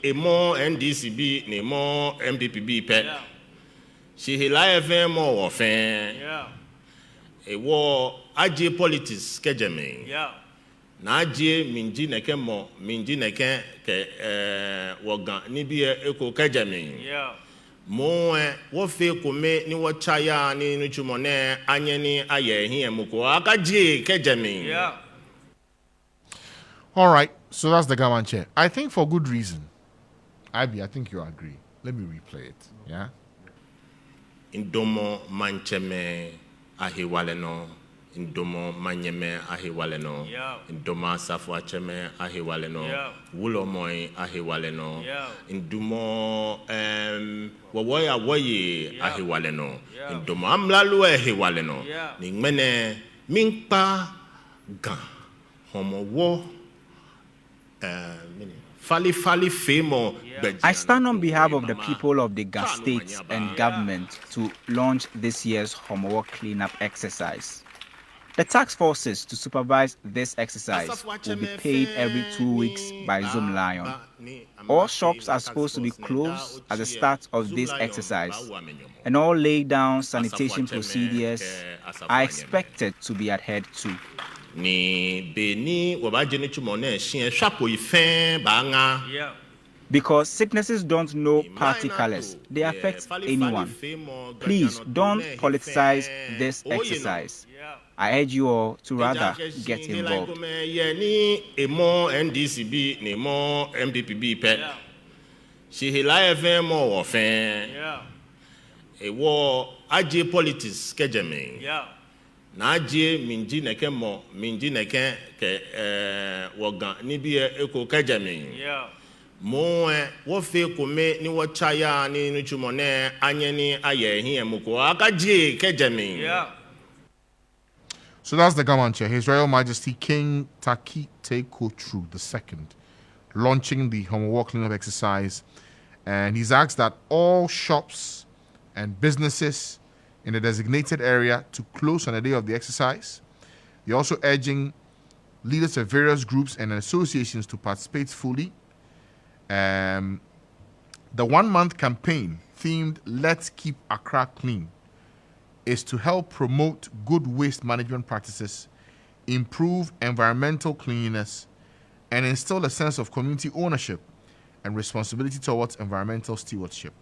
a more NDCB, a more MPPB pet. She live more often. A war, AJ politics, Kejame. Na AJ minji neke mo, minji neke wagan, nibie eko Kejame. Mo wo fe kome ni wo chaya ni nuchumone anyeni aye hi emuko akaje Kejame. All right, so that's the Ga Mantse. I think for good reason. Ivy, I think you agree. Let me replay it. Yeah. Indomo mancheme ahiwaleno. Indomo manyeme ahiwaleno. Indoma safuacheme ahiwaleno. Wulomoy ahiwaleno. Indumo wawoya woye ahiwaleno. Indomo amlalu ahiwaleno. Ningmene minkpa gan homo wo I stand on behalf of the people of the Ga State and government to launch this year's homework cleanup exercise. The task forces to supervise this exercise will be paid every 2 weeks by Zoom Lion. All shops are supposed to be closed at the start of this exercise, and all laid down sanitation procedures are expected to be adhered to. Because sicknesses don't know party colors, they affect anyone. Please don't politicize this exercise. I urge you all to rather get involved. She live more often. A war, AJ politics, Kejame. Na AJ minji neke mo, minji neke wagan, nibie eko Kejame. Mo wo fe kome ni wo chaya ni nuchumone anyeni aye hi emuko akaje Kejame. So that's the Ga Mantse, His Royal Majesty King Taki Teko Tru II, launching the homework cleanup exercise. And he's asked that all shops and businesses in the designated area to close on the day of the exercise. He's also urging leaders of various groups and associations to participate fully. The 1-month campaign themed Let's Keep Accra Clean is to help promote good waste management practices, improve environmental cleanliness, and instill a sense of community ownership and responsibility towards environmental stewardship.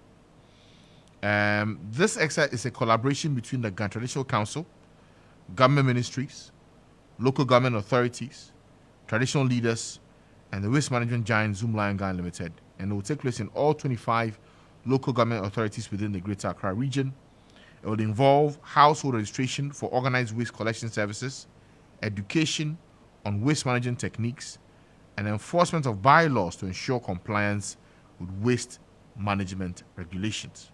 This exercise is a collaboration between the Ga Traditional Council, government ministries, local government authorities, traditional leaders, and the waste management giant Zoom Lion Ghana Limited, and it will take place in all 25 local government authorities within the Greater Accra region. It will involve household registration for organized waste collection services, education on waste management techniques, and enforcement of bylaws to ensure compliance with waste management regulations.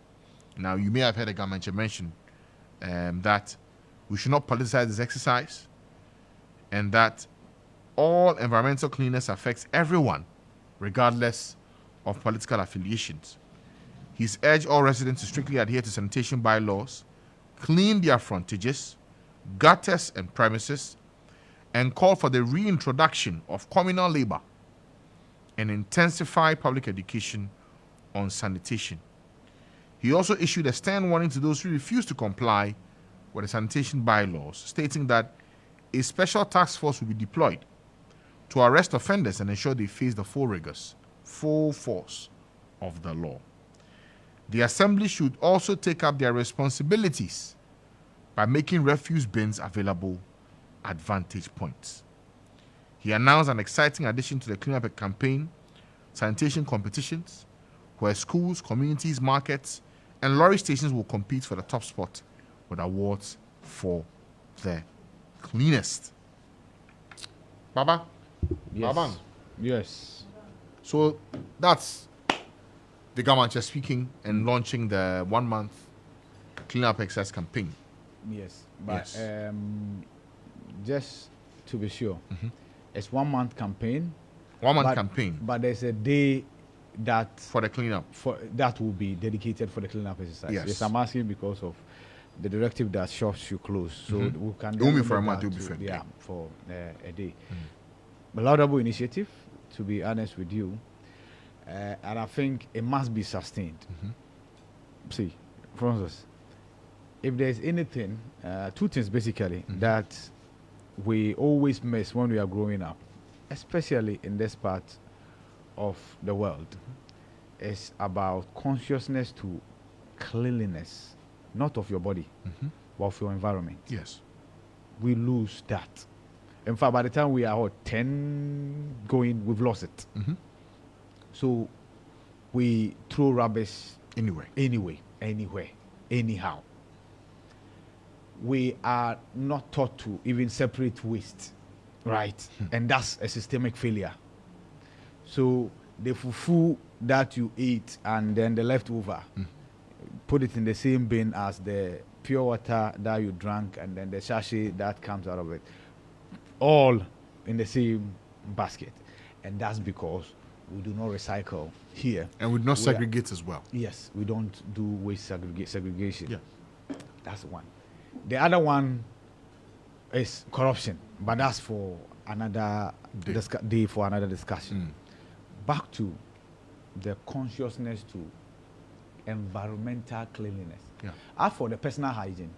Now, you may have heard the Ga Mantse mention that we should not politicize this exercise, and that all environmental cleanliness affects everyone, regardless of political affiliations. He's urged all residents to strictly adhere to sanitation bylaws, clean their frontages, gutters, and premises, and call for the reintroduction of communal labor and intensify public education on sanitation. He also issued a stern warning to those who refuse to comply with the sanitation bylaws, stating that a special task force will be deployed to arrest offenders and ensure they face the full force of the law. The Assembly should also take up their responsibilities by making refuse bins available at vantage points. He announced an exciting addition to the cleanup campaign, sanitation competitions, where schools, communities, markets, and lorry stations will compete for the top spot with awards for the cleanest. Baba? Yes. Abban? Yes. So that's the Ga Mantse speaking and launching the 1-month cleanup exercise campaign. Yes. But Yes. Just to be sure, it's 1-month campaign. 1-month campaign But there's a day that for the cleanup. that will be dedicated for the cleanup exercise. Yes. I'm asking because of the directive that shops should close. So we can. It won't be for a limit month, that it will be to- for a day. Yeah, for a day. A laudable initiative, to be honest with you. And I think it must be sustained. See, Francis, if there's anything, two things basically that we always miss when we are growing up, especially in this part of the world, is about consciousness to cleanliness, not of your body, but of your environment. Yes. We lose that. In fact, by the time we are 10 going, we've lost it. So we throw rubbish Anyway. anywhere, anyhow. We are not taught to even separate waste, right? And that's a systemic failure. So the fufu that you eat and then the leftover, put it in the same bin as the pure water that you drank and then the sachet that comes out of it, all in the same basket. And that's because we do not recycle here. And we do not segregate as well. Yes, we don't do waste segregation. Yeah. That's one. The other one is corruption, but that's for another day for another discussion. Back to the consciousness to environmental cleanliness. Yeah. As for the personal hygiene,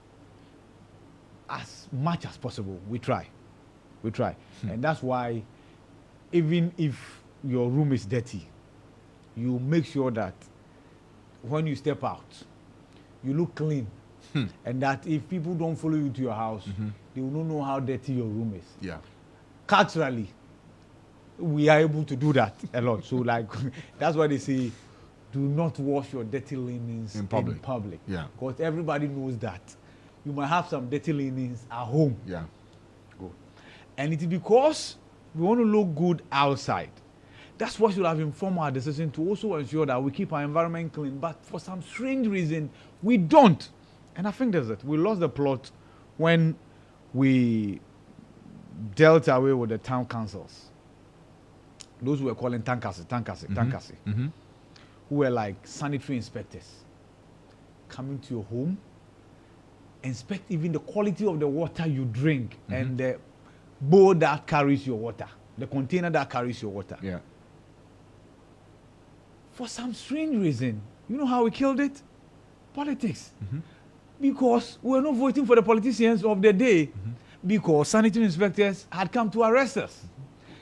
as much as possible, we try. And that's why even if your room is dirty, you make sure that when you step out, you look clean. And that if people don't follow you to your house, they will not know how dirty your room is. Yeah. Culturally, we are able to do that a lot. So like, that's why they say, do not wash your dirty linens in public. Yeah. Because everybody knows that. You might have some dirty linens at home. Yeah. Go. And it is because we want to look good outside. That's what should have informed our decision to also ensure that we keep our environment clean. But for some strange reason, we don't. And I think that's it. We lost the plot when we dealt away with the town councils. Those who were calling tankasi, who were like sanitary inspectors, coming to your home, inspect even the quality of the water you drink and the bowl that carries your water, the container that carries your water. Yeah. For some strange reason, you know how we killed it? Politics. Because we were not voting for the politicians of the day because sanitary inspectors had come to arrest us.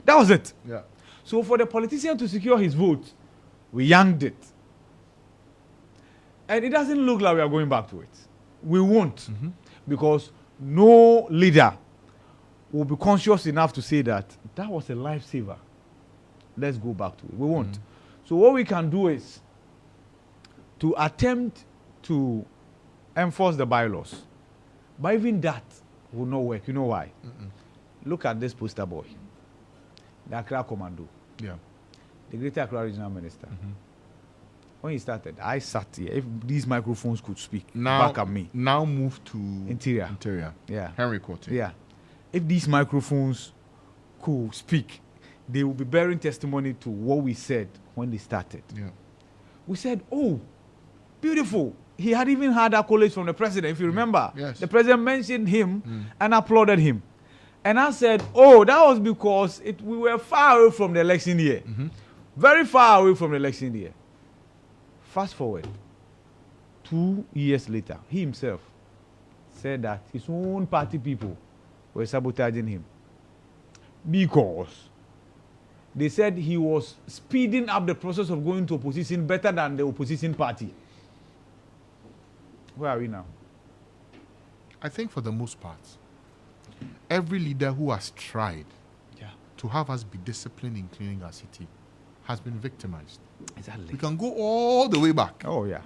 That was it. Yeah. So for the politician to secure his vote, we yanked it. And it doesn't look like we are going back to it. We won't. Because no leader will be conscious enough to say that was a lifesaver. Let's go back to it. We won't. So what we can do is to attempt to enforce the bylaws. But even that will not work. You know why? Look at this poster boy. The Accra Commando. Yeah. The Greater Accra Regional Minister. When he started, I sat here. If these microphones could speak back at me. Now move to Interior. Yeah. Henry Quarter. Yeah. If these microphones could speak, they will be bearing testimony to what we said when they started. Yeah. We said, oh, beautiful. He had even had accolades from the president, if you remember. Yes. The president mentioned him and applauded him. And I said, oh, that was because we were far away from the election year. Very far away from the election year. Fast forward, 2 years later, he himself said that his own party people were sabotaging him. Because they said he was speeding up the process of going to opposition better than the opposition party. Where are we now? I think for the most part, every leader who has tried to have us be disciplined in cleaning our city has been victimized. Exactly. We can go all the way back. Oh, yeah.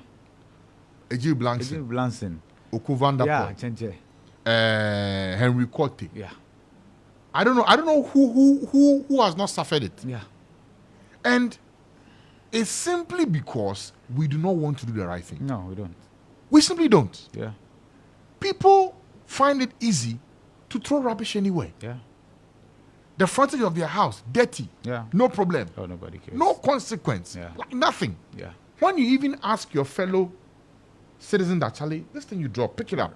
Ejil Blanson, Okuvan Dapo, Henry Quarter. Yeah. I don't know who has not suffered it. Yeah. And it's simply because we do not want to do the right thing. No, we don't. We simply don't. Yeah. People find it easy to throw rubbish anywhere. Yeah. The frontage of their house, dirty. Yeah. No problem. Oh, nobody cares. No consequence. Yeah. Like nothing. Yeah. When you even ask your fellow citizen that, Charlie, this thing you drop, pick it up.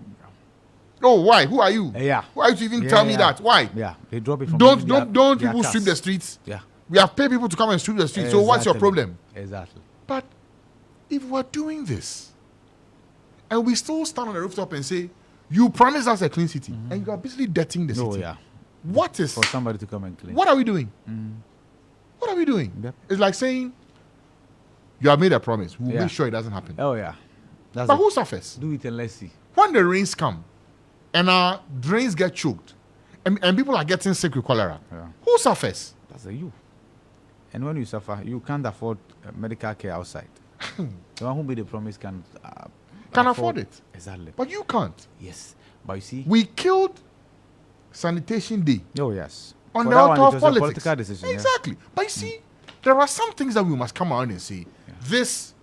Oh, why? Who are you? Yeah. Why to even tell me that? Why? Yeah. They drop it from Don't their people cars. sweep the streets? Yeah. We have paid people to come and sweep the street. So what's your problem? Exactly. But if we're doing this, and we still stand on the rooftop and say, you promised us a clean city, and you are basically dirtying the city. Oh, yeah. What is... For somebody to come and clean. What are we doing? What are we doing? Yep. It's like saying, you have made a promise. We'll Yeah. make sure it doesn't happen. Oh, yeah. That's But it. who suffers? Do it and let's see. When the rains come and our drains get choked and people are getting sick with cholera, Yeah. who suffers? That's a you. And when you suffer, you can't afford medical care outside. The one who made the promise can Afford it. Exactly. But you can't. Yes. But you see. We killed Sanitation Day Oh, yes. on For the that one, altar it of was a politics. political decision. yeah. Exactly. But you see, there are some things that we must come around and say, this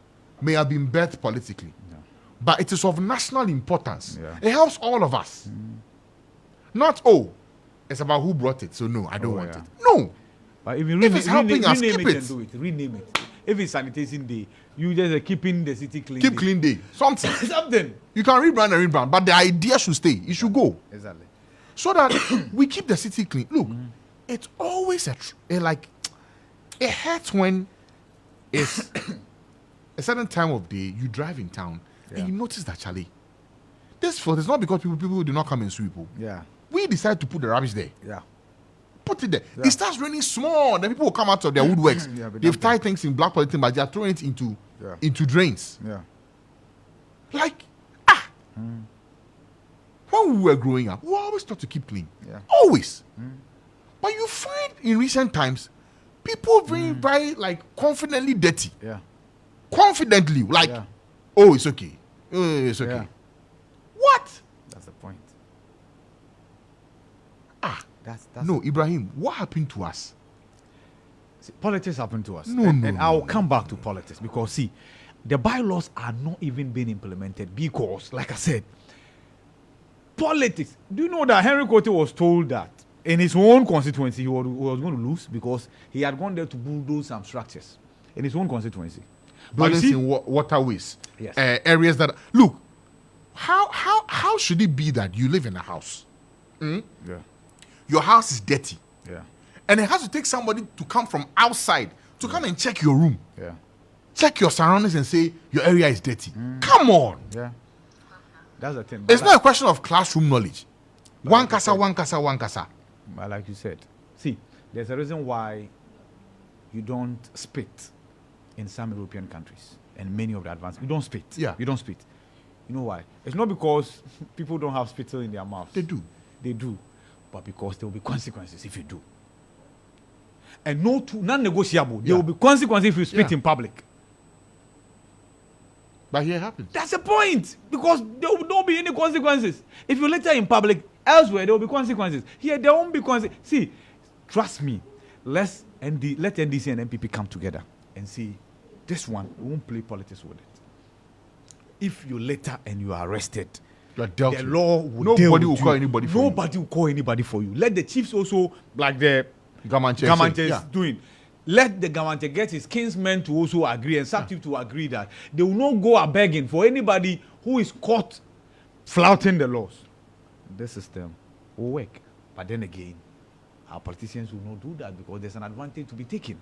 may have been birthed politically, but it is of national importance. Yeah. It helps all of us. Not, it's about who brought it, so no, I don't want yeah. it. No. But if you If it's helping us, rename keep it it. and do it. Rename it. If it's sanitation day, you just keeping the city clean. Keep clean day. Something. Something. You can rebrand, but the idea should stay. It should go. Exactly. So that we keep the city clean. Look, it's always it hurts when it's a certain time of day, you drive in town and you notice that, Charlie, this fault is not because people do not come and sweep. Yeah. We decide to put the rubbish there. Yeah. Put it there. It starts raining small. Then people will come out of their woodworks. but They've tied things in black polythene, but they are throwing it into drains. Yeah. Like, when we were growing up, we were always taught to keep clean. Yeah. Always. But you find in recent times, people being very, confidently dirty. Yeah. Confidently. Yeah. Oh, it's okay. Oh, it's okay. Yeah. What? That's the point. That's No, Ibrahim, what happened to us? See, politics happen to us. No, and I'll come back to politics because, see, the bylaws are not even being implemented because, like I said, politics. Do you know that Henry Kote was told that in his own constituency he was going to lose because he had gone there to bulldoze some structures in his own constituency. But Buildings you see, in waterways. Yes. Areas that... Look, how should it be that you live in a house? yeah, Your house is dirty. yeah, And it has to take somebody to come from outside to come and check your room. yeah, Check your surroundings and say your area is dirty. Come on. yeah. That's the thing. It's not a question of classroom knowledge. One kasa. But like you said, see, there's a reason why you don't spit in some European countries and many of the advanced. You don't spit. Yeah. You don't spit. You know why? It's not because people don't have spittle in their mouth. They do. They do. But because there will be consequences if you do. And non-negotiable. There will be consequences if you spit in public. But here it happens. That's the point. Because there will not be any consequences. If you litter in public, elsewhere there will be consequences. Here there won't be consequences. See, trust me. Let NDC and MPP come together and see this one. We won't play politics with it. If you litter and you are arrested, You are dealt the with. law will Nobody deal will with call you. anybody for you. Nobody will call anybody for you. Let the chiefs also, like the Ga Mantse Ga Mantse is yeah. doing. Let the Ga Mantse get his kinsmen to also agree and sub-chief to agree that they will not go a begging for anybody who is caught flouting the laws. This system will work. But then again, our politicians will not do that because there's an advantage to be taken.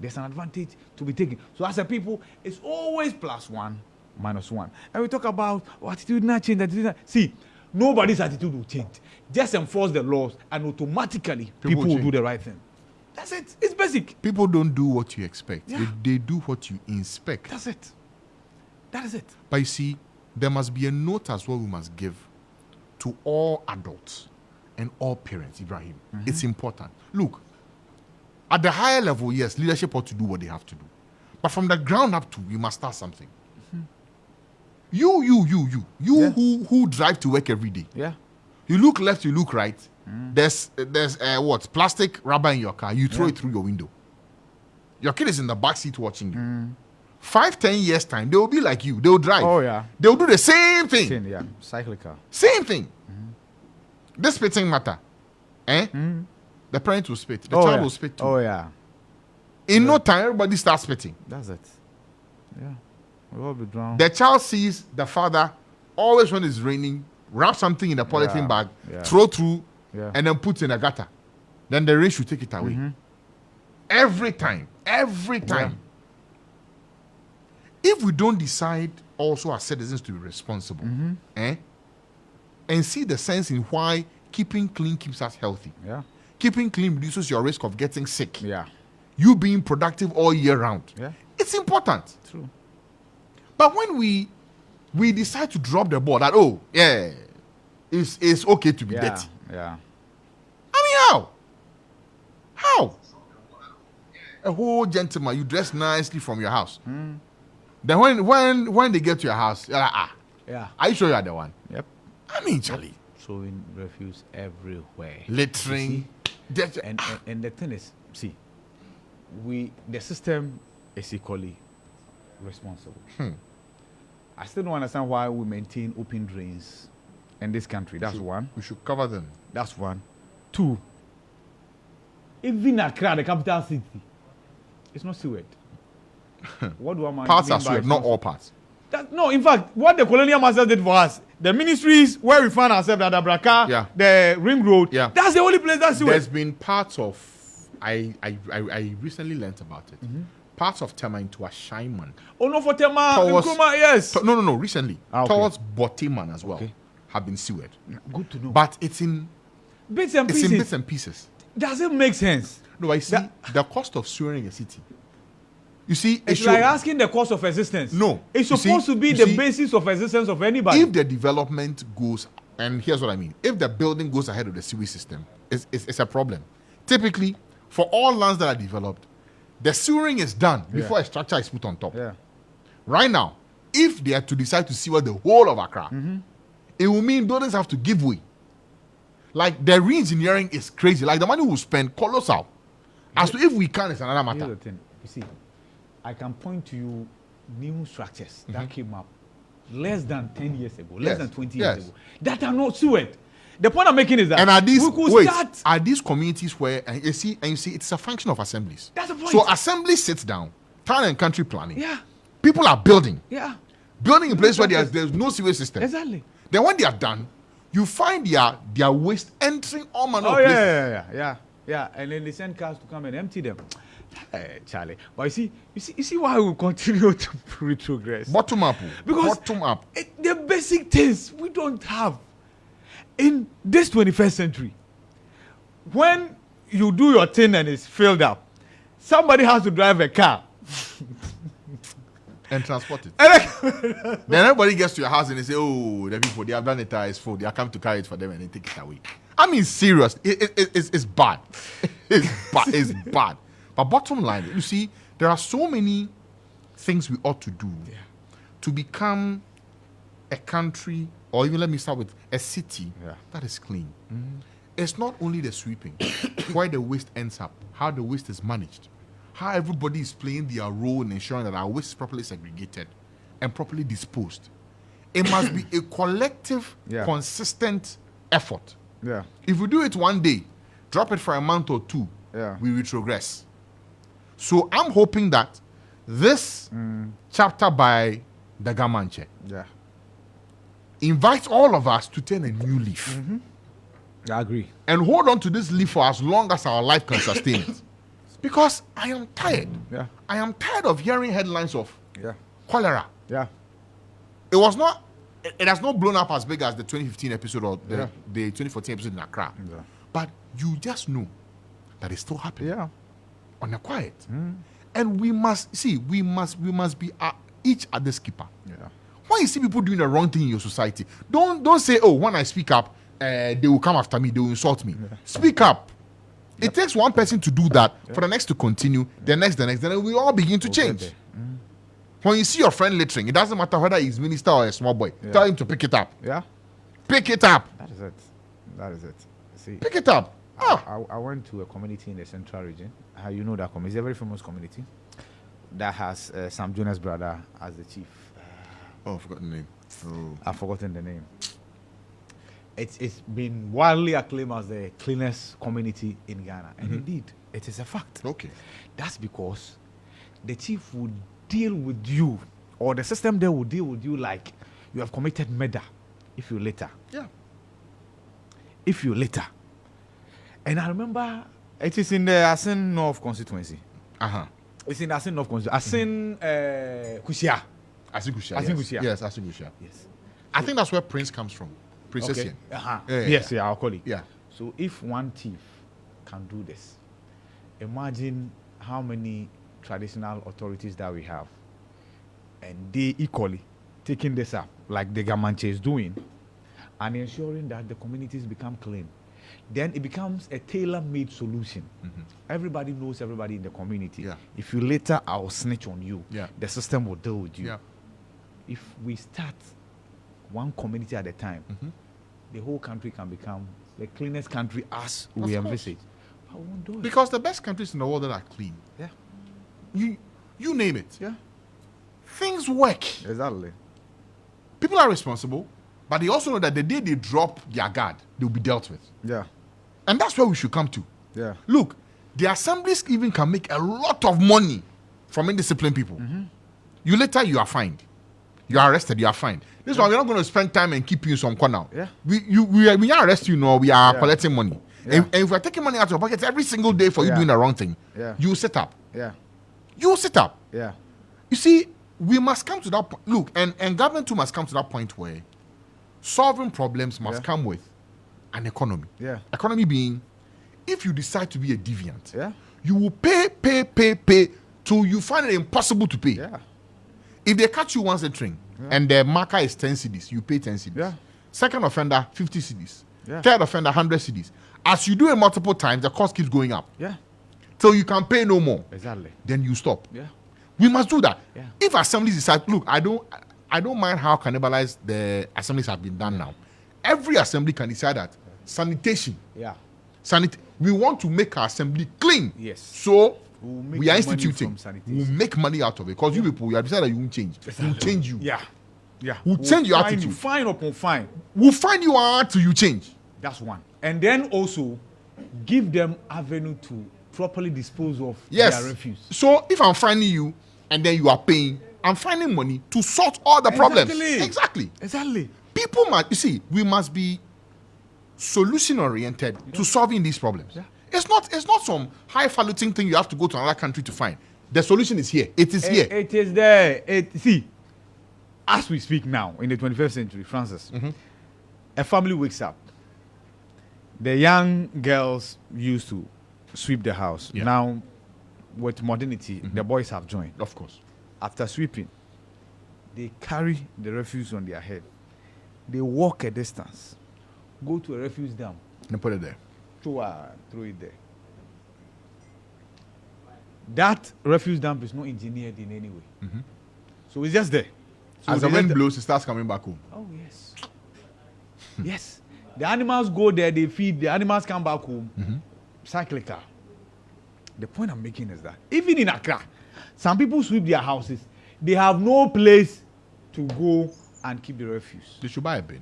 There's an advantage to be taken. So as a people, it's always +1, -1. And we talk about attitude not change, attitude not. See, nobody's attitude will change. Just enforce the laws and automatically people will do the right thing. That's it. It's basic. People don't do what you expect. Yeah. They do what you inspect. That's it. That is it. But you see, there must be a note as well we must give to all adults and all parents, Ibrahim. It's important. Look, at the higher level, yes, leadership ought to do what they have to do. But from the ground up to, we must start something. You Yeah. who drive to work every day. Yeah. You look left, you look right. There's plastic rubber in your car. You throw it through your window. Your kid is in the back seat watching you. 5-10 years time, they will be like you. They will drive. Oh, yeah. They will do the same thing. Yeah. Cyclical. Same thing. This spitting matter. The parent will spit. The child will spit too. Oh, yeah. In no time, everybody starts spitting. That's it. Yeah. We'll all be drowned. The child sees the father always when it's raining, wrap something in a polythene bag, Yeah. throw through, Yeah. and then put in a gutter. Then the rain should take it away. Every time. If we don't decide also as citizens to be responsible, and see the sense in why keeping clean keeps us healthy. Yeah. Keeping clean reduces your risk of getting sick. Yeah. You being productive all year round. Yeah. It's important. True. But when we decide to drop the ball that, oh, yeah, it's okay to be dirty. Yeah. I mean, how? A whole gentleman, you dress nicely from your house. Then when they get to your house, you're like, Yeah. are you sure you are the one? Yep. I mean, Charlie. Throwing refuse everywhere. Littering. And the thing is, see, the system is equally responsible. I still don't understand why we maintain open drains in this country. That's one. We should cover them. That's one. Two, even Accra, the capital city, it's not sewage. What do I mean? Parts are sewage, not all parts. No, in fact, what the colonial masters did for us, the ministries where we find ourselves at Abraka, the Ring Road, that's the only place that's sewage. There's been parts of, I recently learnt about it. Parts of Tema into a Shaiman. Oh no, for Tema, Nkrumah, yes. No, recently. Okay. Towards Botiman as well have been sewed. Good to know. But it's in bits and pieces. Does it make sense? No, I see the cost of sewering a city. You see, it's like asking the cost of existence. No. It's supposed to be the basis of existence of anybody. If the development goes, and here's what I mean, if the building goes ahead of the sewage system, it's a problem. Typically, for all lands that are developed, the sewering is done before a structure is put on top. Yeah. Right now, if they are to decide to sewer the whole of Accra, it will mean buildings have to give way. Like, the re-engineering is crazy. Like, the money will spend colossal. As to if we can, it's another matter. Here's the thing. You see, I can point to you new structures that came up less than 10 years ago, less than 20 years ago, that are not sewed. The point I'm making is that and are these communities where and you see it's a function of assemblies. That's the point. So assembly sits down, town and country planning. Yeah. People are building. Yeah. Building in place where there's no sewage system. Exactly. Then when they are done, you find their waste entering all manner of places. Yeah. And then they send cars to come and empty them. Charlie. But you see why we continue to retrogress. Bottom up. Because the basic things we don't have in this 21st century. When you do your thing and it's filled up, somebody has to drive a car and transport it. Then everybody gets to your house and they say, oh, the people, they have done it, it's full. They are coming to carry it for them and they take it away. I mean, serious. It's bad. It's bad. But bottom line, you see, there are so many things we ought to do to become a country, or even let me start with a city that is clean. It's not only the sweeping, where the waste ends up, how the waste is managed, how everybody is playing their role in ensuring that our waste is properly segregated and properly disposed. It must be a collective, consistent effort. Yeah. If we do it one day, drop it for a month or two, we retrogress. So I'm hoping that this chapter by the Ga Mantse invites all of us to turn a new leaf. I agree. And hold on to this leaf for as long as our life can sustain it. Because I am tired. Yeah. I am tired of hearing headlines of cholera. Yeah. It has not blown up as big as the 2015 episode or the 2014 episode in Accra. Yeah. But you just know that it's still happening. Yeah. On the quiet. And we must be each other's keeper. Yeah. When you see people doing the wrong thing in your society, don't say, oh, when I speak up, they will come after me, they will insult me. Speak up. It takes one person to do that for the next to continue, the next, then we all begin to change. When you see your friend littering, it doesn't matter whether he's minister or a small boy. Tell him to pick it up. Yeah. Pick it up. That is it. See, pick it up. I went to a community in the central region. You know that community. It's a very famous community that has Sam Jonas' brother as the chief. I've forgotten the name. I've forgotten the name. It's been widely acclaimed as the cleanest community in Ghana. And indeed, it is a fact. Okay. That's because the chief would deal with you, or the system there will deal with you like you have committed murder if you litter. Yeah. If you litter. And I remember it is in the Asin North constituency. It's in Asin of Constitution. Asin Kusia. Asigusia. Yes, Asigusia. Yes. I think that's where Prince comes from. Princess. Okay. Yeah. I'll call it. Yeah. So if one thief can do this, imagine how many traditional authorities that we have, and they equally taking this up, like the Ga Mantse is doing, and ensuring that the communities become clean. Then it becomes a tailor-made solution. Everybody knows everybody in the community. Yeah. If you later I'll snitch on you, Yeah. the system will deal with you. Yeah. If we start one community at a time, the whole country can become the cleanest country as we envisage. But we won't do it. Because the best countries in the world that are clean. Yeah. You name it. Yeah. Things work. Exactly. People are responsible, but they also know that the day they drop their guard, they'll be dealt with. Yeah. And that's where we should come to. Yeah. Look, the assemblies even can make a lot of money from indisciplined people. You are fined. You are arrested, you are fined. This is why we're not going to spend time and keep you in some corner. Yeah. We are arresting you now, we are collecting money. Yeah. And if we're taking money out of your pockets every single day for you doing the wrong thing, you sit up. Yeah. You sit up. Yeah. You see, we must come to that point. Look, and government too must come to that point where solving problems must come with an economy. Yeah. Economy being, if you decide to be a deviant, Yeah. you will pay till you find it impossible to pay. Yeah. If they catch you once a train and the marker is 10 cedis, you pay 10 cedis. Yeah. Second offender, 50 cedis. Yeah. Third offender, 100 cedis. As you do it multiple times, the cost keeps going up. Yeah. Till you can pay no more. Exactly. Then you stop. Yeah. We must do that. Yeah. If assemblies decide, look, I don't mind how cannibalized the assemblies have been done now. Every assembly can decide that sanitation. Yeah. We want to make our assembly clean. Yes. So We'll make we are money instituting. from sanitation. We'll make money out of it. Because you people, you have decided that you won't change. We'll change you. Yeah. Yeah. We'll change your find attitude. You, fine upon fine. We'll find you out till you change. That's one. And then also give them avenue to properly dispose of Yes. their refuse. So if I'm finding you and then you are paying, I'm finding money to sort all the problems. Exactly. Exactly. People must, you see, we must be solution oriented to solving these problems. Yeah. It's not some highfalutin thing you have to go to another country to find. The solution is here. It is here. It is there. See, as we speak now in the 21st century, Francis, a family wakes up. The young girls used to sweep the house. Yeah. Now, with modernity, the boys have joined. Of course. After sweeping, they carry the refuse on their head. They walk a distance, go to a refuse dump, And put it there. throw it there. That refuse dump is not engineered in any way. So it's just there. So As the they wind let blows, it starts coming back home. Oh, yes. Yes. The animals go there, they feed, the animals come back home. Cyclical. The point I'm making is that even in Accra, some people sweep their houses. They have no place to go and keep the refuse. They should buy a bin,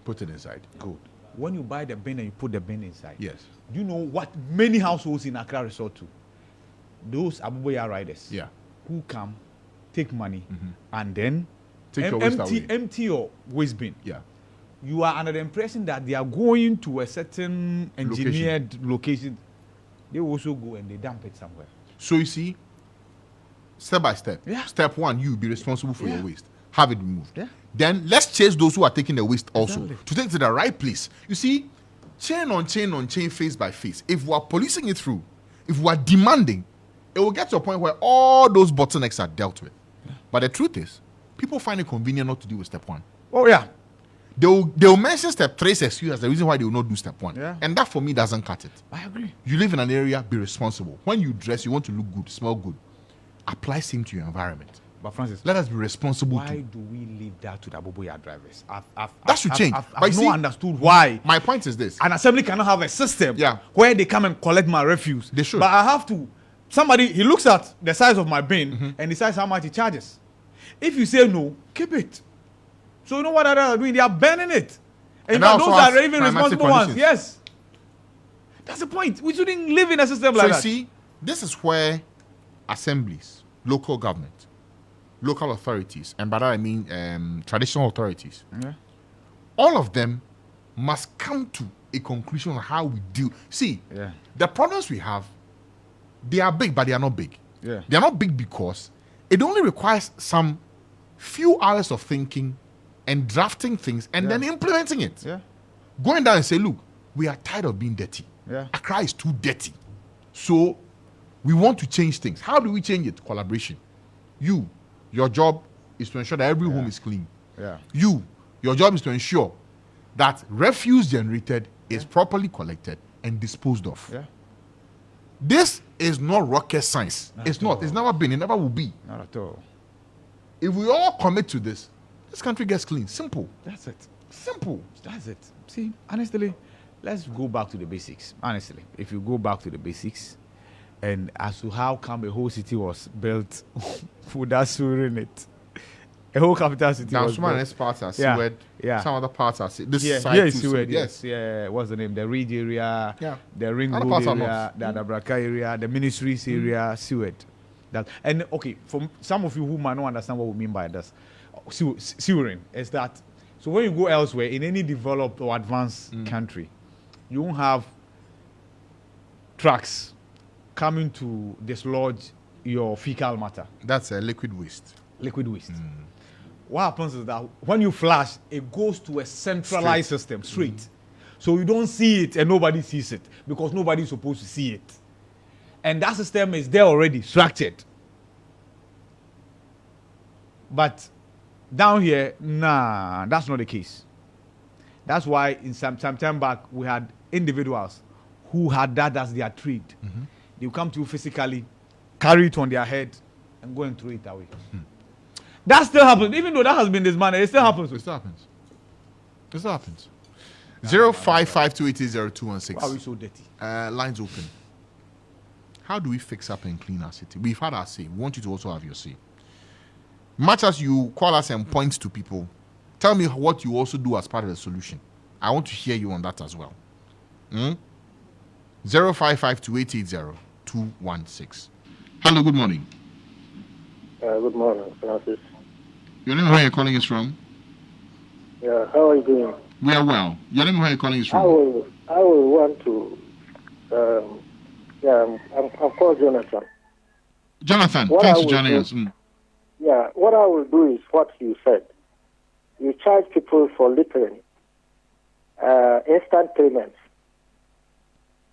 put it inside. Good. When you buy the bin and you put the bin inside, Yes. do you know what many households in Accra resort to? Those Abuboya riders Yeah. who come, take money, and then Take your waste away. empty your waste bin. Yeah. You are under the impression that they are going to a certain engineered location. They also go and they dump it somewhere. So you see, step by step. Yeah. Step one, you be responsible for your waste. Have it removed. Yeah. Then let's chase those who are taking the waste also Exactly. to take it to the right place. You see, chain on chain on chain, face by face. If we are policing it through, if we are demanding, it will get to a point where all those bottlenecks are dealt with. But the truth is, people find it convenient not to deal with step one. Oh, yeah. They'll mention step 3 as excuse as the reason why they will not do step 1. Yeah. And that for me doesn't cut it. I agree. You live in an area, be responsible. When you dress, you want to look good, smell good. Apply same to your environment. But Francis, Let us be responsible why too. do we leave that to the Abuboya drivers? That should change. I've But you not see, understood why My point is this. an assembly cannot have a system where they come and collect my refuse. They should. But I have to. Somebody, he looks at the size of my bin and decides how much he charges. If you say no, keep it. So you know what others are doing? They are burning it. And that those also has are even climatic responsible ones. conditions. Yes. That's the point. We shouldn't live in a system So like you that. see, this is where assemblies, local government, local authorities, and by that I mean traditional authorities, Yeah. all of them must come to a conclusion on how we deal. See, Yeah. the problems we have, they are big, but they are not big. Yeah. They are not big because it only requires some few hours of thinking and drafting things and then implementing it. Yeah. Going down and say, look, we are tired of being dirty. Yeah. Accra is too dirty. So we want to change things. How do we change it? Collaboration. Your job is to ensure that every home is clean. Yeah. Your job is to ensure that refuse generated is properly collected and disposed of. Yeah. This is not rocket science. It's not. It's never been. It never will be. Not at all. If we all commit to this country gets clean. Simple. That's it. Simple. That's it. See, honestly, let's go back to the basics. Honestly, if you go back to the basics, and as to how come a whole city was built without sewering it, a whole capital city Now, was some of built. these parts are Yeah, sewed. yeah. Some other parts are sewed. This side Yes, too, sewed. yes. Yeah. What's the name? The Ridge area. Yeah. The Ring Other Road parts are area. The Adabraka area. The Ministries area. Sewed. That and okay. For some of you who might not understand what we mean by this, sewering is that. So when you go elsewhere in any developed or advanced country, you won't have trucks coming to dislodge your fecal matter. That's a liquid waste. Liquid waste. What happens is that when you flush, it goes to a centralized system straight. So you don't see it and nobody sees it because nobody is supposed to see it. And that system is there already, structured. But down here, nah, that's not the case. That's why in some time back, we had individuals who had that as their trade. They will come to you physically, carry it on their head, and go and throw it away. That still happens. Even though that has been dismantled, it still happens. It still happens. It still happens. 0552800216. Why are we so dirty? Lines open. How do we fix up and clean our city? We've had our say. We want you to also have your say. Much as you call us and point to people, tell me what you also do as part of the solution. I want to hear you on that as well. 0552800216. Hello, good morning. Good morning, Francis. Your name and where you're calling us from? Yeah, how are you doing? We are well. Your name and where you're calling us from? I will want to. I'm called Jonathan. Jonathan, What thanks I for will joining do- us. Yeah, what I will do is what you said. You charge people for littering, instant payments.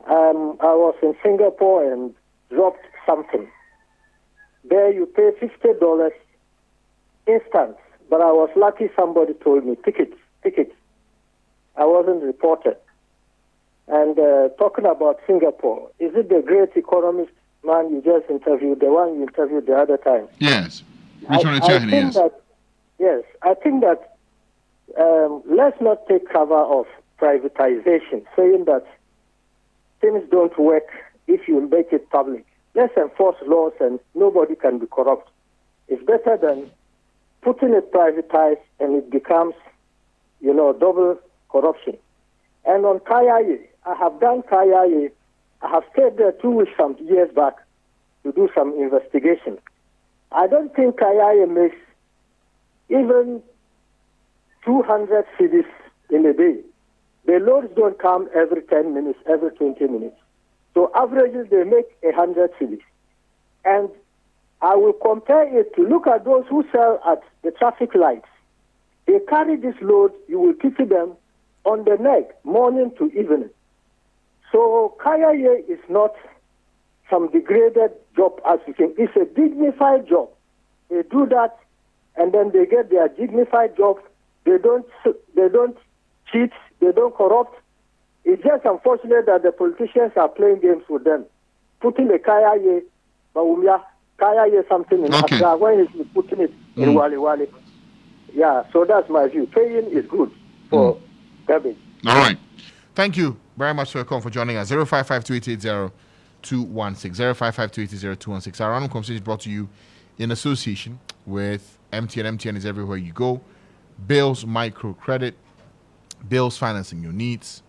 I was in Singapore and dropped something. There you pay $50 instant, but I was lucky somebody told me, tickets. I wasn't reported. And talking about Singapore, is it the great economist man you just interviewed, the one you interviewed the other time? Yes. I think that let's not take cover of privatization, saying that things don't work if you make it public. Let's enforce laws and nobody can be corrupt. It's better than putting it privatized and it becomes, double corruption. And on Kayaye, I have done Kayaye. I have stayed there 2 weeks some years back to do some investigation. I don't think Kayaye makes even 200 cities in a day. The loads don't come every 10 minutes, every 20 minutes. So averagely, they make 100 cities. And I will compare it to look at those who sell at the traffic lights. They carry this load, you will pity them on the neck, morning to evening. So Kayaye is not some degraded job as you can. It's a dignified job. They do that, and then they get their dignified job. They don't cheat. They don't corrupt. It's just unfortunate that the politicians are playing games with them, putting a Kayaye, Bawumia, Kayaye something in Accra when he's putting it in Wale Wale. Yeah, so that's my view. Paying is good for garbage. All right. Thank you very much for your call, for joining us. 0552800216. 0552800216. Our random conversation is brought to you in association with MTN. MTN is everywhere you go. Bills microcredit, Bills financing your needs,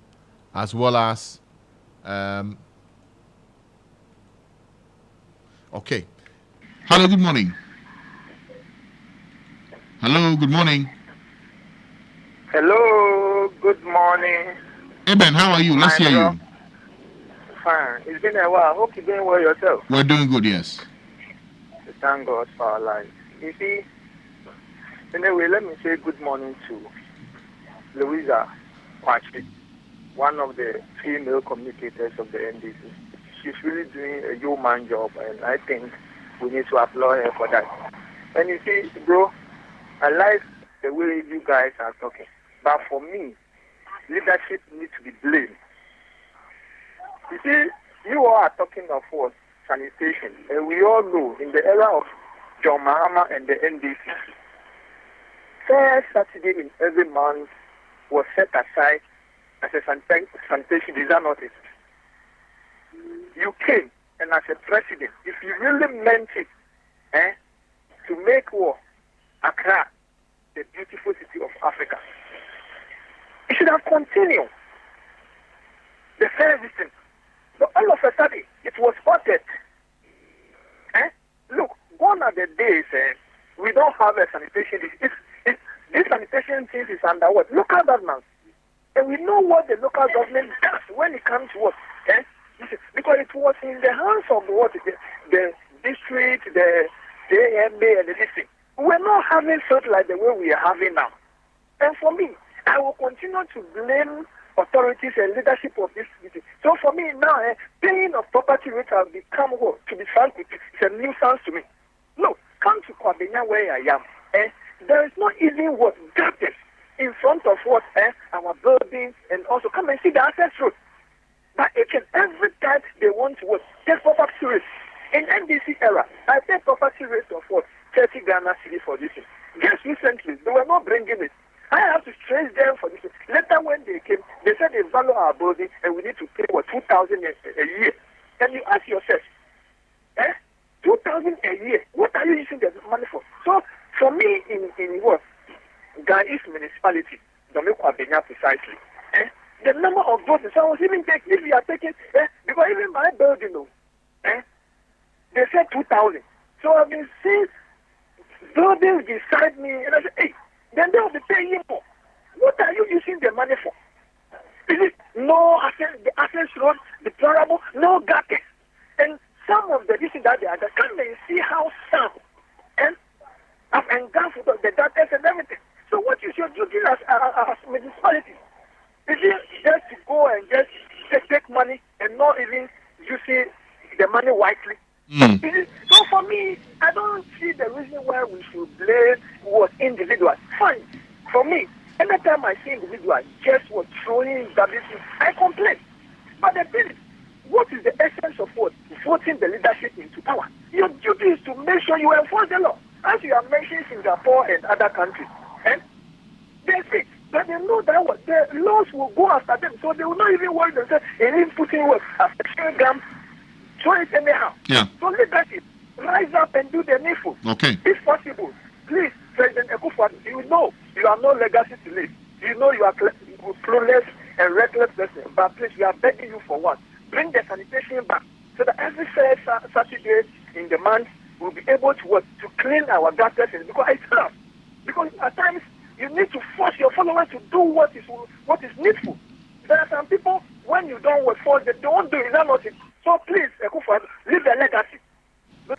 as well as okay. Hello, good morning. Hello, good morning. Hello, good morning. Abban, how are you? Let's hear you. Fine. It's been a while. Hope you're doing well yourself. We're doing good, yes. thank God for our lives. You see, anyway, let me say good morning to Louisa Kwachi, one of the female communicators of the NDC. She's really doing a yeoman job, and I think we need to applaud her for that. And you see, bro, I like the way you guys are talking. But for me, leadership needs to be blamed. You see, you all are talking of what? Sanitation. And we all know in the era of John Mahama and the NDC, first Saturday in every month was set aside as a sanitation. Is that not it? You came, and as a president, if you really meant it, to make Accra the beautiful city of Africa, it should have continued. The first thing. But all of a sudden, it was spotted. Look, gone are the days we don't have a sanitation. This sanitation thing is under what? Local government. And we know what the local government does when it comes to what? Because it was in the hands of what? The district, the AMA, and the district. We're not having such like the way we are having now. And for me, I will continue to blame authorities and leadership of this city. So for me now, paying of property rates has become what? To be frank with you, it's a nuisance to me. No, come to Kwabenya where I am. There is not even what gutters in front of what our buildings, and also come and see the access road. But every time they want to what? Take property rates. In NDC era, I paid property rates of what? 30 Ghana cedi for this. Just recently, they were not bringing it. I have to trace them for this. Later when they came, they said they value our building and we need to pay, 2,000 a year. And you ask yourself, 2,000 a year, what are you using the money for? So, for me, in what? Ga East municipality, Domekwa Benya precisely, the number of votes, I was even taking, if you are taking, because even my building, they said 2,000. So I've been seeing buildings beside me, and I said, hey, then they will be paying you more. What are you using the money for? Is it no access, the access road, deplorable, no gutters? And some of the issues that they are, come and see how some and have engulfed the gutters and everything. So what is your duty as municipality? Is it just to go and just take money and not even using the money wisely? So for me, I don't see the reason why we should blame what individuals. Fine. For me, anytime I see individuals just throwing rubbish, I complain. But the thing is, what is the essence of what? Voting the leadership into power. Your duty is to make sure you enforce the law. As you have mentioned Singapore and other countries. They say, but they know that what the laws will go after them, so they will not even worry themselves and even putting what a section gram. So it's anyhow. Yeah. So leadership, rise up and do the needful. Okay. If possible, please, President Akufo-Addo, you know you have no legacy to leave. You know you are clueless and reckless person. But please, we are begging you for one. Bring the sanitation back so that every first Saturday in the month we'll be able to work to clean our gutters, because it's tough. Because at times you need to force your followers to do what is needful. There are some people, when you don't work for them, they won't do it. That's not it. So please, Akufo-Addo, leave the legacy.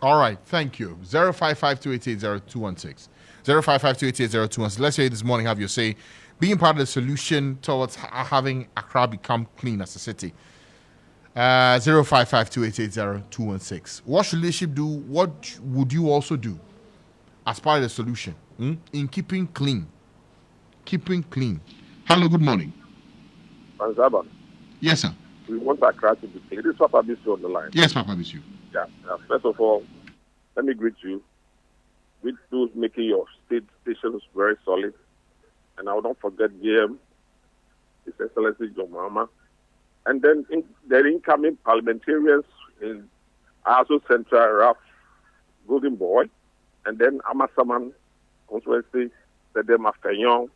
All right, thank you. 055-288-0216. 055-288-0216. Let's hear this morning, have your say. Being part of the solution towards having Accra become clean as a city. 055-288-0216. What should leadership do? What would you also do as part of the solution in keeping clean? Keeping clean. Hello, good morning. Abban. Yes, sir. We want Accra to be clean. This is Papa Bisu on the line. Yes, Papa Bisu. Yeah. First of all, let me greet you with those making your state stations very solid. And I will not forget GM, His Excellency John Mahama. And then the incoming parliamentarians in Aso Central, Raf, Golden Boy, and then Amasaman, constituency, Sedem Afkenyon,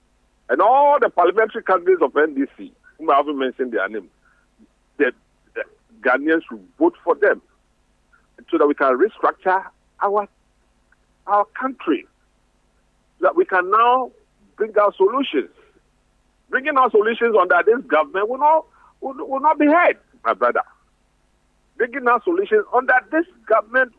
and all the parliamentary candidates of NDC, whom I haven't mentioned their name. The Ghanaians should vote for them so that we can restructure our country, so that we can now bring out solutions. Bringing out solutions under this government will not be heard, my brother. Bringing out solutions under this government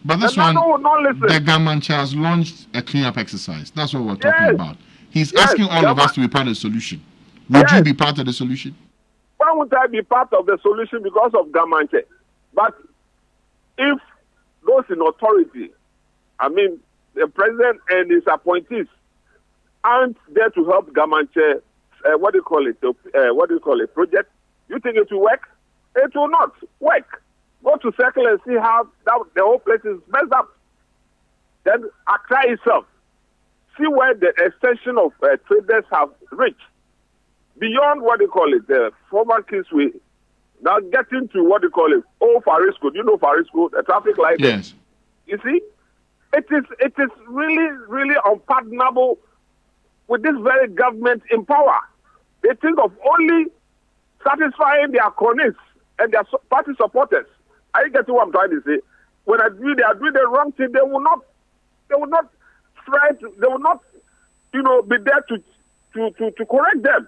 But this and one, will not listen. the Ga Mantse has launched a cleanup exercise. That's what we're talking about. He's Yes, asking all of us to be part of the solution. Would Yes. you be part of the solution? Why would I be part of the solution because of Ga Mantse? But if those in authority, I mean, the president and his appointees, aren't there to help Ga Mantse, what do you call it, project, you think it will work? It will not work. Go to Circle and see how the whole place is messed up. Then Accra itself, see where the extension of traders have reached. Beyond what they call it, the former Kingsway, now getting to what they call it, Old Farisco. Do you know Farisco, the traffic light? Yes. You see, it is really, really unpardonable with this very government in power. They think of only satisfying their cronies and their party supporters. Are you getting what I'm trying to say? When they are doing the wrong thing, they will not try to, they will not, be there to correct them.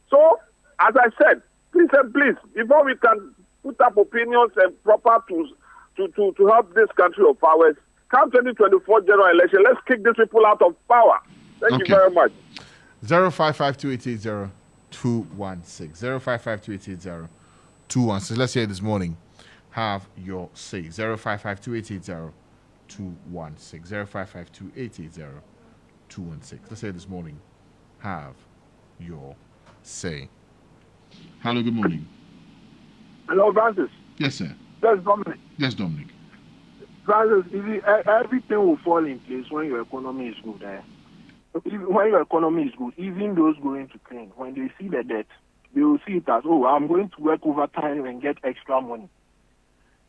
So, as I said, please and please, before we can put up opinions and proper tools to help this country of ours, come 2024 general election, let's kick these people out of power. Thank you very much. 0552880 216. 0552880 216. Let's hear it this morning. Have your say. 0552880 216. 0552880 216. Let's hear it this morning. Have your say. Hello, good morning. Hello, Francis. Yes, sir. That's Dominic. Yes, Dominic. Francis, everything will fall in place when your economy is good. When your economy is good, even those going to clean, when they see the debt, they will see it as, I'm going to work overtime and get extra money.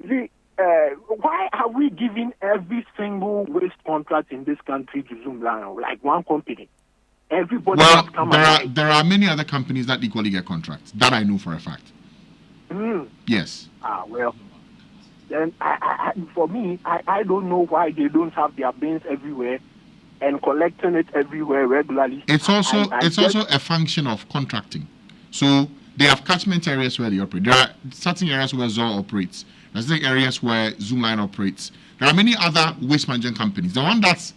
See, why are we giving every single waste contract in this country to Zoomland, like one company? Everybody has come there are many other companies that equally get contracts. That I know for a fact. Yes. Well, then for me, I don't know why they don't have their bins everywhere and collecting it everywhere regularly. It's also a function of contracting. So they have catchment areas where they operate. There are certain areas where Zoll operates. There's certain areas where Zoomline operates. There are many other waste management companies. The one that's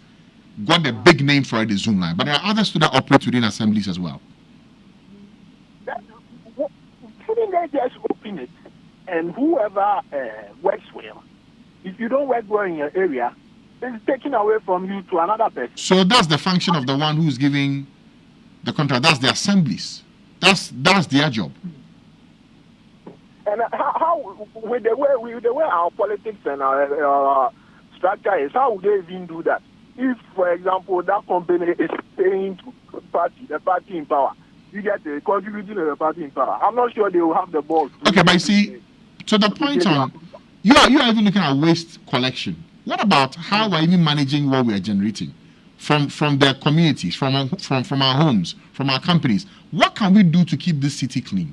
got the big name for it is Zoomline, but there are others too that operate within assemblies as well. Shouldn't they just open it and whoever works well, if you don't work well in your area, it's taken away from you to another person. So that's the function of the one who's giving the contract. That's the assemblies. That's their job. And how with the way our politics and our structure is, how would they even do that? If, for example, that company is paying to the party in power, you get contributing to the party in power, I'm not sure they will have the balls. Okay, but see, to the point on, you are even looking at waste collection. What about how we're even managing what we are generating from the communities, from our homes, from our companies? What can we do to keep this city clean?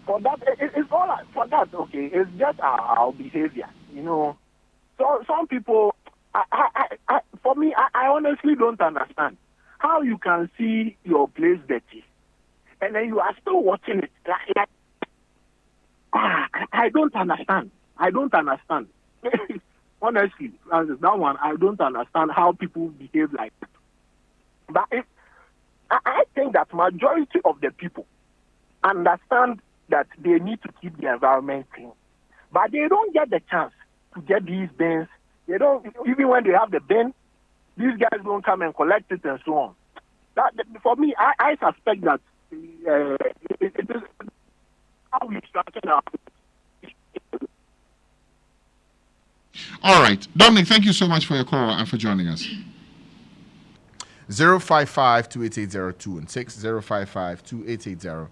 For that, it's all right. For that, okay, it's just our behavior, So some people, for me, I honestly don't understand how you can see your place dirty and then you are still watching it. I don't understand. Honestly, Francis, that one, I don't understand how people behave like that. But I think that majority of the people understand that they need to keep the environment clean. But they don't get the chance to get these bins. They don't, even when they have the bin, these guys don't come and collect it and so on. That, for me, I suspect that it is how we structure our. All right. Dominic, thank you so much for your call and for joining us. 055-2880-216,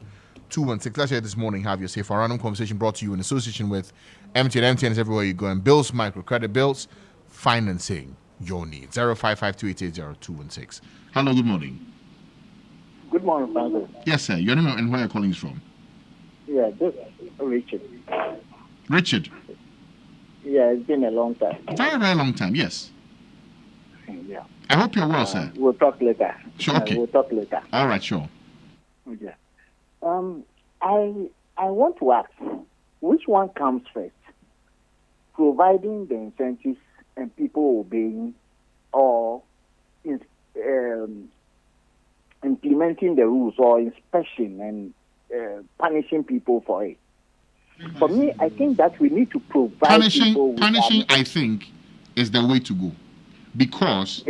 055-2880-216. Let's hear this morning. Have your say for a random conversation brought to you in association with MTN. MTN is everywhere you go. And Bills, microcredit bills, financing your needs. 055-2880-216. Hello, good morning. Good morning, Francis. Yes, sir. Your name and where you're calling from? Yeah, this is Richard. Richard. Yeah, it's been a long time. Very, very long time, yes. Yeah. I hope you're well, sir. We'll talk later. Sure, okay. We'll talk later. All right, sure. Yeah. I want to ask, which one comes first? providing the incentives and people obeying, or implementing the rules, or inspection and punishing people for it. For me, I think that we need to provide people with punishing. I think is the way to go, because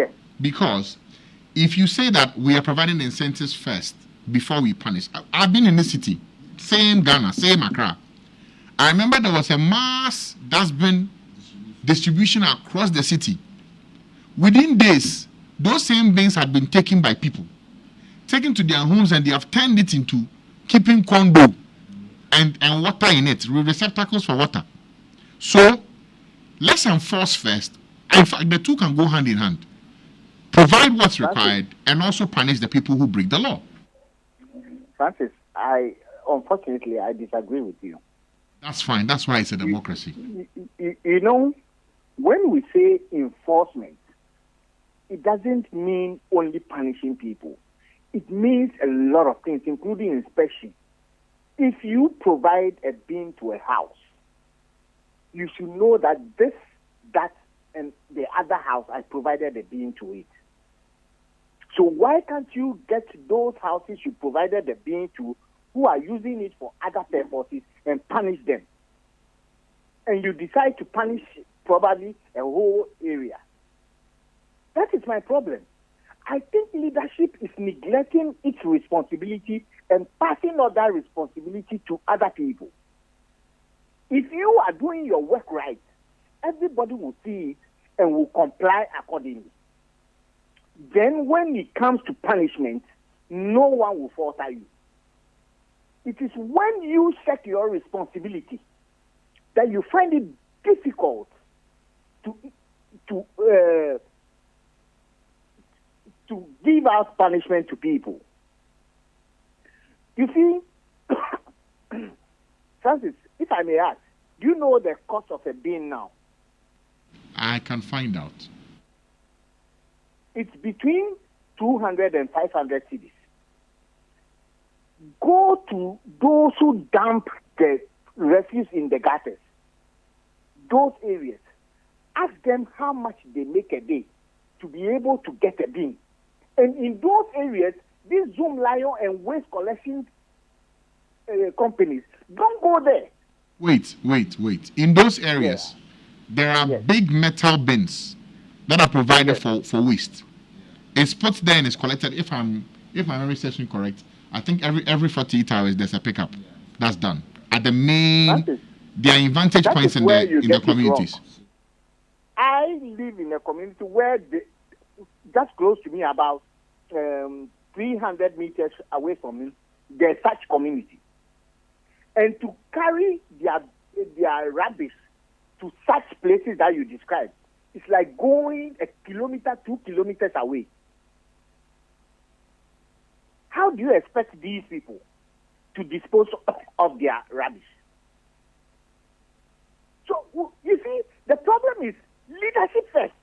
if you say that we are providing incentives first before we punish, I've been in the city, same Ghana, same Accra. I remember there was a mass dustbin distribution across the city. Within days, those same bins had been taken by people, taken to their homes, and they have turned it into keeping condo and water in it, receptacles for water. So let's enforce first. In fact, the two can go hand in hand. Provide what's required and also punish the people who break the law. Francis, unfortunately I disagree with you. That's fine. That's why it's a democracy. You know, when we say enforcement, it doesn't mean only punishing people. It means a lot of things, including inspection. If you provide a bin to a house, you should know that this, that, and the other house, I provided a bin to it. So why can't you get those houses you provided the bin to, who are using it for other purposes, and punish them? And you decide to punish probably a whole area. That is my problem. I think leadership is neglecting its responsibility and passing on that responsibility to other people. If you are doing your work right, everybody will see it and will comply accordingly. Then when it comes to punishment, no one will falter you. It is when you check your responsibility that you find it difficult to give out punishment to people. You see, Francis, if I may ask, do you know the cost of a bin now? I can find out. It's between 200 and 500 cedis. Go to those who dump the refuse in the gutters, those areas. Ask them how much they make a day to be able to get a bin. And in those areas, these Zoom Lion and waste collection companies don't go there. Wait. In those areas, there are big metal bins that are provided for waste. It's put there and it's collected. If my memory serves me correct, I think every 48 hours there's a pickup. That's done at the main. There are advantage points in the communities. I live in a community where just close to me, about 300 meters away from me, there's such community. And to carry their rubbish to such places that you described, it's like going 1 kilometer, 2 kilometers away. How do you expect these people to dispose of their rubbish? So, you see, the problem is leadership first.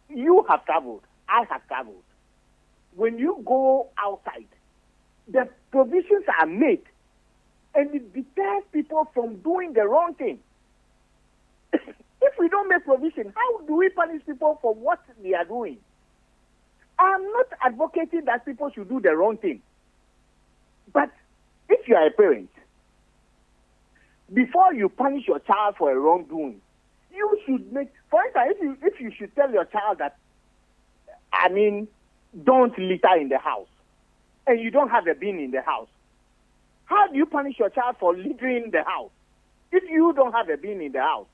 You have traveled. I have traveled. When you go outside, the provisions are made, and it deters people from doing the wrong thing. If we don't make provision, how do we punish people for what they are doing? I'm not advocating that people should do the wrong thing. But if you are a parent, before you punish your child for a wrongdoing, you should make, for instance, if you should tell your child that, don't litter in the house, and you don't have a bin in the house, how do you punish your child for littering in the house if you don't have a bin in the house?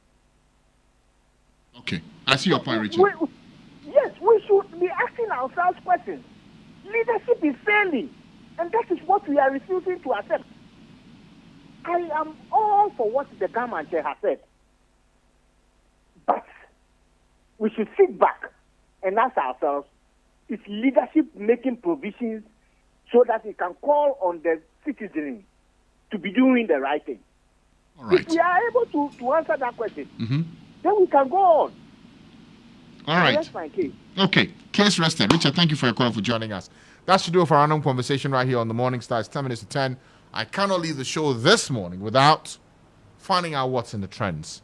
Okay, I see your point, Richard. Yes, we should be asking ourselves questions. Leadership is failing, and that is what we are refusing to accept. I am all for what the Ga Mantse has said. But we should sit back and ask ourselves, is leadership making provisions so that it can call on the citizenry to be doing the right thing? All right. If we are able to answer that question, then we can go on. All right. That's my case. Okay. Case rested. Richard, thank you for your call, for joining us. That should do it for our random conversation right here on the Morning Star. It's 10 minutes to 10. I cannot leave the show this morning without finding out what's in the trends,